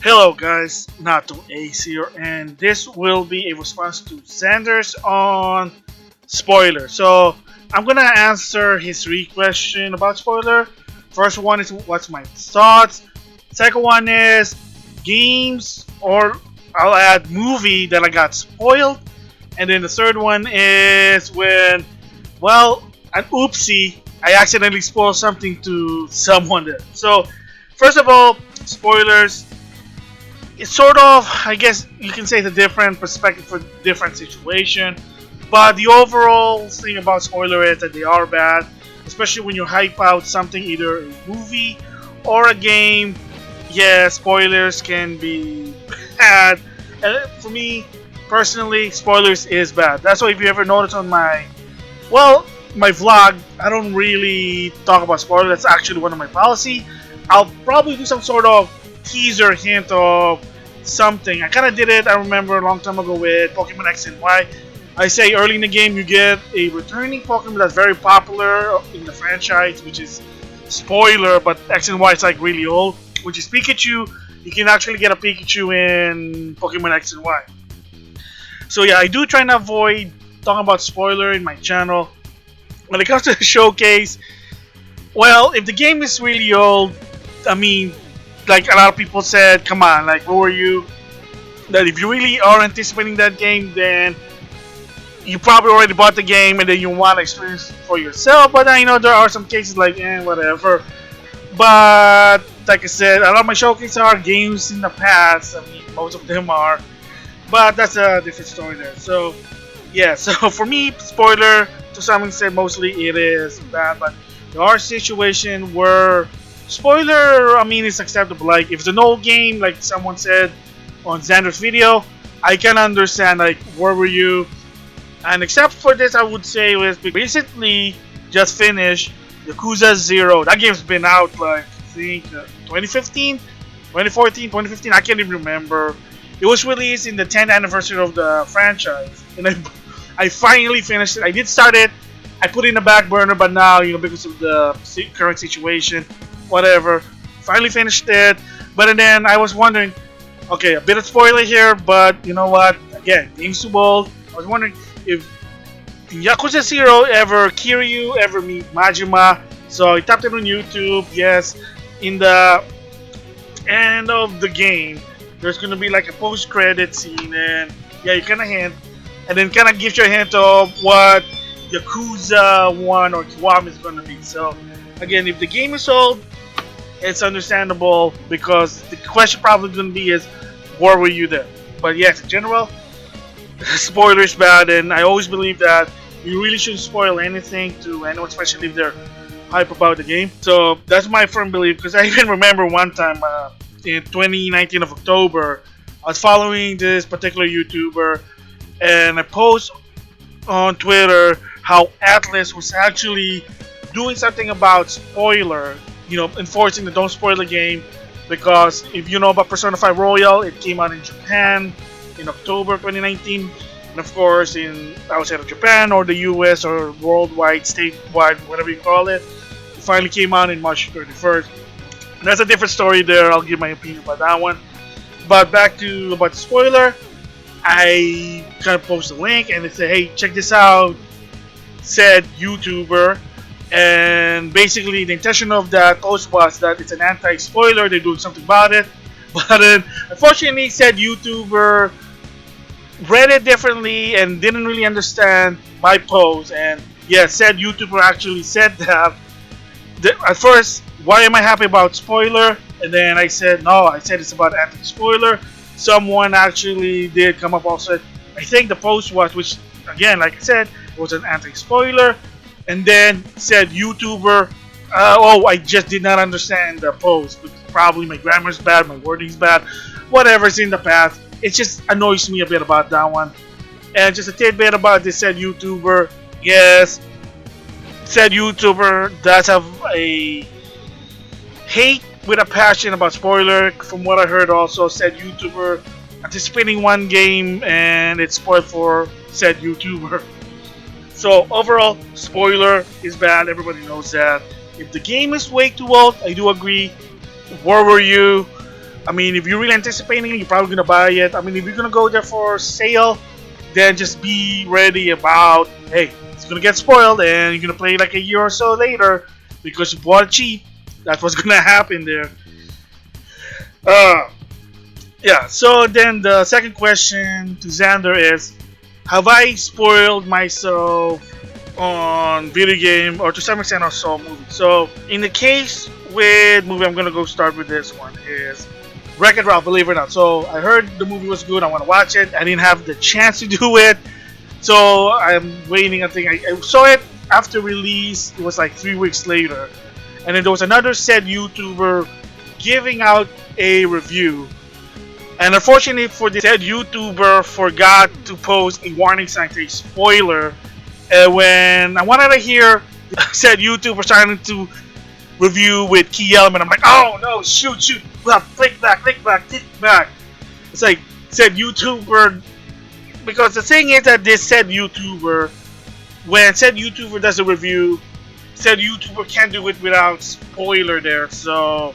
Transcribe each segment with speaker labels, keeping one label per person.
Speaker 1: Hello guys, NautoAce here, and this will be a response to Xander's on spoiler. So I'm gonna answer his three questions about spoiler. First one is what's my thoughts. Second one is games, or I'll add movie that I got spoiled. And then the third one is when, well, an oopsie, I accidentally spoiled something to someone there. So first of all, spoilers. It's sort of, I guess you can say, it's a different perspective for different situation. But the overall thing about spoiler is that they are bad, especially when you hype out something, either a movie or a game. Yeah, spoilers can be bad. And for me, personally, spoilers is bad. That's why if you ever notice on my vlog, I don't really talk about spoilers. That's actually one of my policy. I'll probably do some sort of teaser hint of something. I kind of did it, I remember, a long time ago with Pokemon X and Y. I say early in the game you get a returning Pokemon that's very popular in the franchise, which is spoiler, but X and Y is like really old, which is Pikachu. You can actually get a Pikachu in Pokemon X and Y. So yeah, I do try to avoid talking about spoiler in my channel. When it comes to the showcase, well, if the game is really old, I mean, like a lot of people said, come on, like, who are you? That if you really are anticipating that game, then you probably already bought the game and then you want to experience it for yourself. But I know there are some cases like, whatever. But like I said, a lot of my showcases are games in the past. I mean, most of them are. But that's a different story there. So, yeah, so for me, spoiler, to some extent, mostly it is bad. But there are situations where spoiler, I mean, it's acceptable. Like, if it's an old game, like someone said on Xander's video, I can understand, like, where were you? And except for this, I would say was recently just finished Yakuza 0. That game's been out, like, I think 2015, 2014, 2015, I can't even remember. It was released in the 10th anniversary of the franchise. And I finally finished it. I did start it. I put it in the back burner, but now, because of the current situation, whatever, finally finished it. But then I was wondering, okay, a bit of spoiler here, but you know what, again, game's too old. I was wondering if in Yakuza 0 ever Kiryu ever meet Majima. So I tapped it on YouTube. Yes, in the end of the game there's gonna be like a post-credit scene, and yeah, you kinda hint, and then kinda gives you a hint of what Yakuza 1 or Kiwami is gonna be. So again, if the game is old, it's understandable, because the question probably going to be is, where were you there? But yes, in general, spoiler is bad, and I always believe that you really shouldn't spoil anything to anyone, especially if they're hype about the game. So that's my firm belief, because I even remember one time in 2019 of October, I was following this particular YouTuber, and I post on Twitter how Atlas was actually doing something about spoiler, enforcing the don't spoil the game, because if you know about Persona 5 Royal, it came out in Japan in October 2019, and of course in outside of Japan or the US or worldwide, statewide, whatever you call it, it finally came out in March 31st. And that's a different story there. I'll give my opinion about that one. But back to about the spoiler, I kind of post a link and it said, hey, check this out, said YouTuber. And basically the intention of that post was that it's an anti-spoiler, they're doing something about it. But then unfortunately said YouTuber read it differently and didn't really understand my post. And yeah, said YouTuber actually said that at first, why am I happy about spoiler? And then I said, no, I said it's about anti-spoiler. Someone actually did come up also. I think the post was, which again, like I said, was an anti-spoiler. And then said YouTuber, oh, I just did not understand the post. Probably my grammar's bad, my wording's bad, whatever's in the past. It just annoys me a bit about that one. And just a tidbit about this said YouTuber. Yes, said YouTuber does have a hate with a passion about spoiler. From what I heard, also said YouTuber anticipating one game and it's spoiled for said YouTuber. So overall, spoiler is bad. Everybody knows that. If the game is way too old, I do agree. Where were you? I mean, if you're really anticipating it, you're probably gonna buy it. I mean, if you're gonna go there for sale, then just be ready about, hey, it's gonna get spoiled and you're gonna play like a year or so later because you bought it cheap. That's what's gonna happen there. Yeah, so then the second question to Xander is, have I spoiled myself on video game or to some extent also movie? So in the case with movie, I'm gonna go start with this one, is Wreck-It Ralph, believe it or not. So I heard the movie was good, I want to watch it. I didn't have the chance to do it, so I'm waiting. I think I saw it after release. It was like 3 weeks later, and then there was another said YouTuber giving out a review. And unfortunately for the said YouTuber, forgot to post a warning sign to a spoiler. And when I wanted to hear said YouTuber starting to review with key element, I'm like, oh no, shoot, well, click back. It's like said YouTuber, because the thing is that this said YouTuber, when said YouTuber does a review, said YouTuber can't do it without spoiler there. So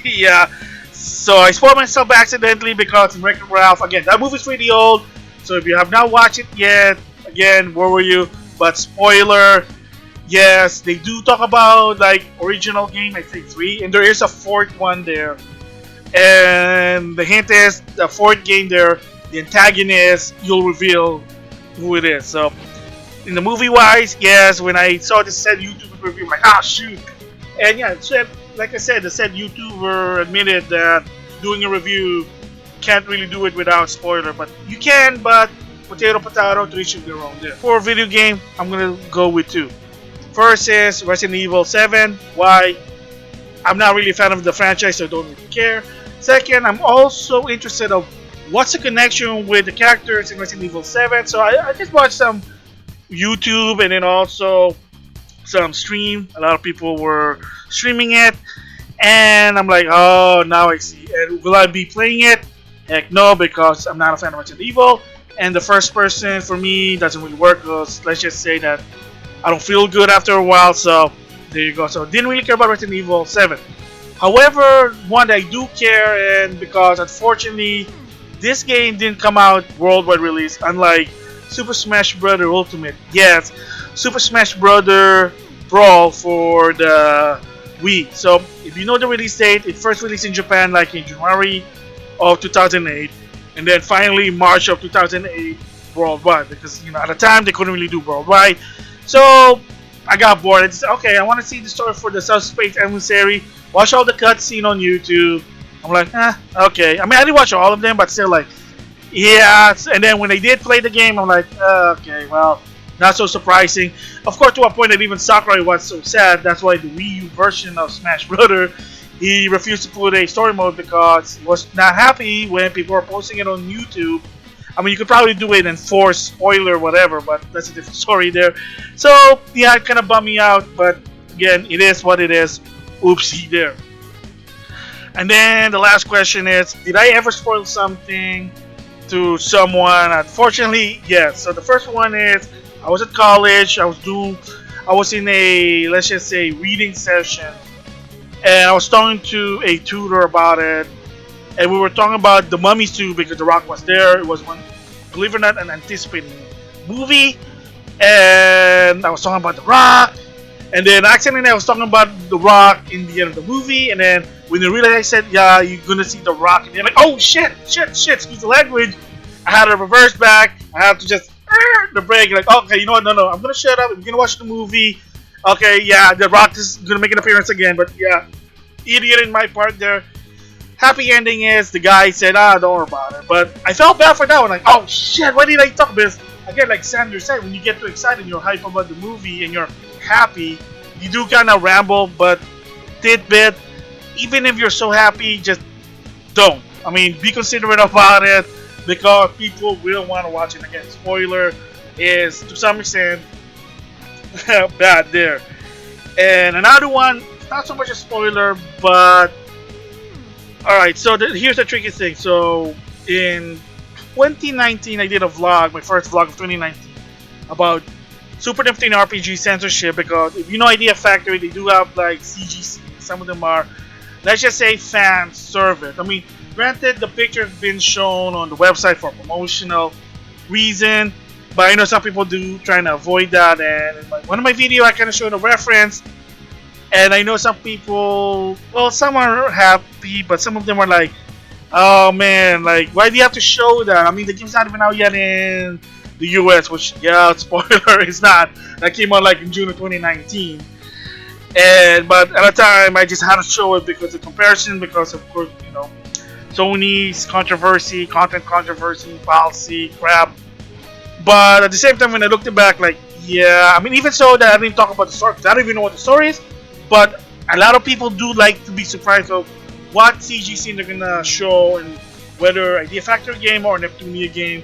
Speaker 1: yeah. So I spoiled myself accidentally because in Wreck-It Ralph, again, that movie's pretty old. So if you have not watched it yet, again, where were you? But spoiler, yes, they do talk about like original game, I think 3, and there is a 4th one there. And the hint is the 4th game there, the antagonist, you'll reveal who it is. So in the movie wise, yes, when I saw this said YouTube review, I'm like, ah, shoot. And yeah, it said, like I said, the said YouTuber admitted that doing a review can't really do it without spoiler, but you can, but potato to each of their own there. For video game, I'm gonna go with 2. First is Resident Evil 7. Why? I'm not really a fan of the franchise, so I don't really care. Second, I'm also interested of what's the connection with the characters in Resident Evil 7. So I just watched some YouTube and then also some stream. A lot of people were streaming it, and I'm like, oh, now I see. And will I be playing it? Heck no, because I'm not a fan of Resident Evil, and the first person for me doesn't really work, because let's just say that I don't feel good after a while. So there you go. So didn't really care about Resident Evil 7. However, one that I do care, and because unfortunately this game didn't come out worldwide release, unlike Super Smash Bros. Ultimate. Yes, Super Smash Bros. Brawl for the Wii. So if you know the release date, it first released in Japan like in January of 2008, and then finally March of 2008 worldwide, because you know at the time they couldn't really do worldwide. So I got bored. I said, okay, I want to see the story for the Suspect Emissary. Watch all the cutscene on YouTube. I'm like, okay. I mean, I didn't watch all of them, but still, like, yeah. And then when they did play the game, I'm like, okay, well, not so surprising. Of course, to a point that even Sakurai was so sad. That's why the Wii U version of Smash Brothers, he refused to put a story mode because he was not happy when people were posting it on YouTube. I mean, you could probably do it and force spoiler whatever, but that's a different story there. So, yeah, it kind of bummed me out, but again, it is what it is. Oopsie there. And then the last question is, did I ever spoil something to someone? Unfortunately, yes. So the first one is, I was at college, I was in a, let's just say, reading session, and I was talking to a tutor about it, and we were talking about The Mummy 2 because The Rock was there. It was one, believe it or not, an anticipated movie, and I was talking about The Rock, and then accidentally I was talking about The Rock in the end of the movie, and then when they realized, I said, yeah, you're gonna see The Rock, and they're like, oh shit, excuse the language. I had to reverse back, I had to just the break, like, okay, you know what, no, I'm gonna shut up, I'm gonna watch the movie. Okay, yeah, The Rock is gonna make an appearance again, but yeah, idiot in my part there. Happy ending is the guy said, don't worry about it. But I felt bad for that one. Like, oh shit, why did I talk about this? Again, like Xander said, when you get too excited, you're hype about the movie and you're happy, you do kind of ramble. But tidbit, even if you're so happy, just don't. I mean, be considerate about it because people will want to watch it again. Spoiler is to some extent bad there. And another one, not so much a spoiler, but alright, so here's the tricky thing. So in 2019, I did a vlog, my first vlog of 2019, about Super Nintendo RPG censorship, because if you know Idea Factory, they do have like CGC. Some of them are, let's just say, fan service. I mean, Granted, the picture has been shown on the website for promotional reason, but I know some people do trying to avoid that. And in one of my video, I kind of showed a reference, and I know some people, well, some are happy, but some of them are like, "Oh man, like why do you have to show that? I mean, the game's not even out yet in the US," which, yeah, spoiler, it's not. That came out like in June of 2019. But at the time, I just had to show it because of comparison, because of course, Sony's controversy, content controversy, policy, crap. But at the same time, when I looked back, like, yeah, I mean, even so that I didn't talk about the story, because I don't even know what the story is. But a lot of people do like to be surprised of what CG scene they're gonna show, and whether Idea Factory game or Neptunia game.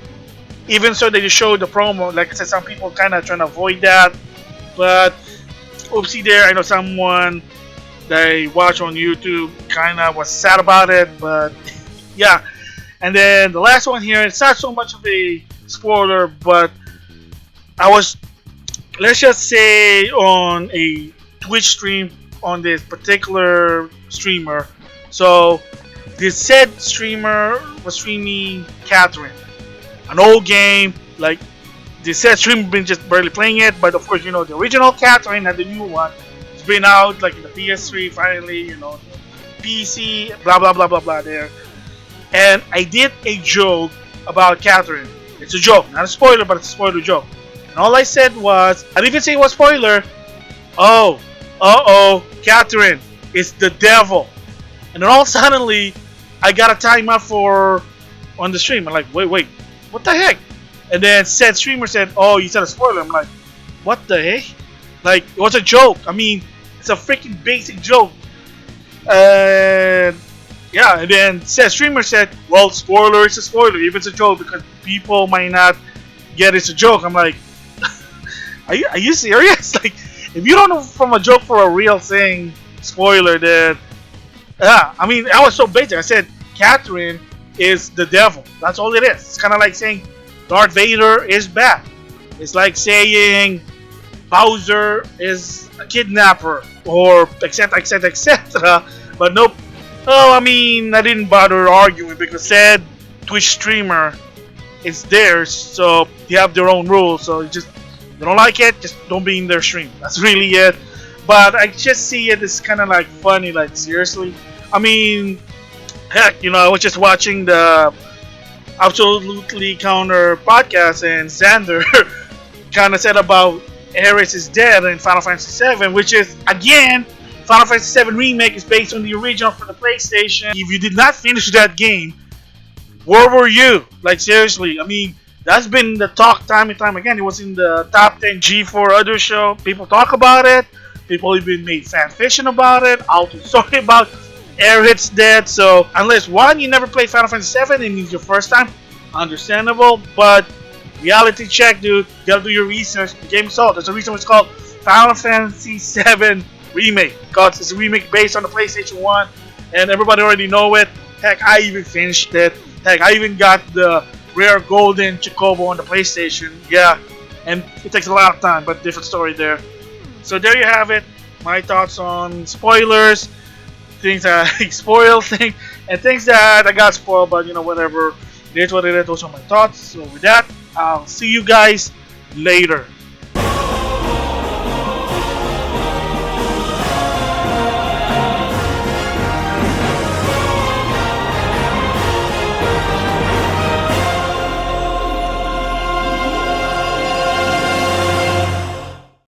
Speaker 1: Even so, they just showed the promo. Like I said, some people kind of trying to avoid that. But oopsie there, I know someone that I watch on YouTube kind of was sad about it, but yeah. And then the last one here, it's not so much of a spoiler, but I was, let's just say, on a Twitch stream on this particular streamer. So this said streamer was streaming Catherine, an old game. Like, this said streamer been just barely playing it, but of course, the original Catherine and the new one, it's been out like in the PS3 finally, PC, blah blah blah blah blah there. And I did a joke about Catherine. It's a joke, not a spoiler, but it's a spoiler joke. And all I said was, I didn't even say it was spoiler. Oh, Catherine is the devil. And then all suddenly, I got a timeout on the stream. I'm like, wait, what the heck? And then said streamer said, "Oh, you said a spoiler." I'm like, what the heck? Like, it was a joke. I mean, it's a freaking basic joke. And yeah, and then said streamer said, "Well, spoiler is a spoiler, if it's a joke, because people might not get it's a joke." I'm like, are you serious? Like, if you don't know from a joke for a real thing, spoiler, then yeah. I mean, I was so basic. I said Catherine is the devil. That's all it is. It's kind of like saying Darth Vader is bad. It's like saying Bowser is a kidnapper, or etc. But nope. Oh, I mean, I didn't bother arguing because said Twitch streamer is theirs, so they have their own rules. So you don't like it, just don't be in their stream. That's really it. But I just see it as kind of like funny, like seriously. I mean, heck, I was just watching the Absolutely Counter podcast, and Xander kind of said about Ares is dead in Final Fantasy VII, which is, again, Final Fantasy VII Remake is based on the original for the PlayStation. If you did not finish that game, where were you? Like, seriously, I mean, that's been the talk time and time again. It was in the top 10 G4 other show. People talk about it. People even made fan fiction about it. Out story about Aerith's dead. So unless one, you never played Final Fantasy VII and it's your first time, understandable. But reality check, dude. You gotta do your research. The game is old. There's a reason it's called Final Fantasy VII Remake, because it's a remake based on the PlayStation 1, and everybody already know it. Heck, I even finished it. Heck, I even got the rare golden Chocobo on the PlayStation. Yeah, and it takes a lot of time, but different story there. So there you have it. My thoughts on spoilers, things that I spoiled, and things that I got spoiled, but whatever. It is what it is. Those are my thoughts. So with that, I'll see you guys later.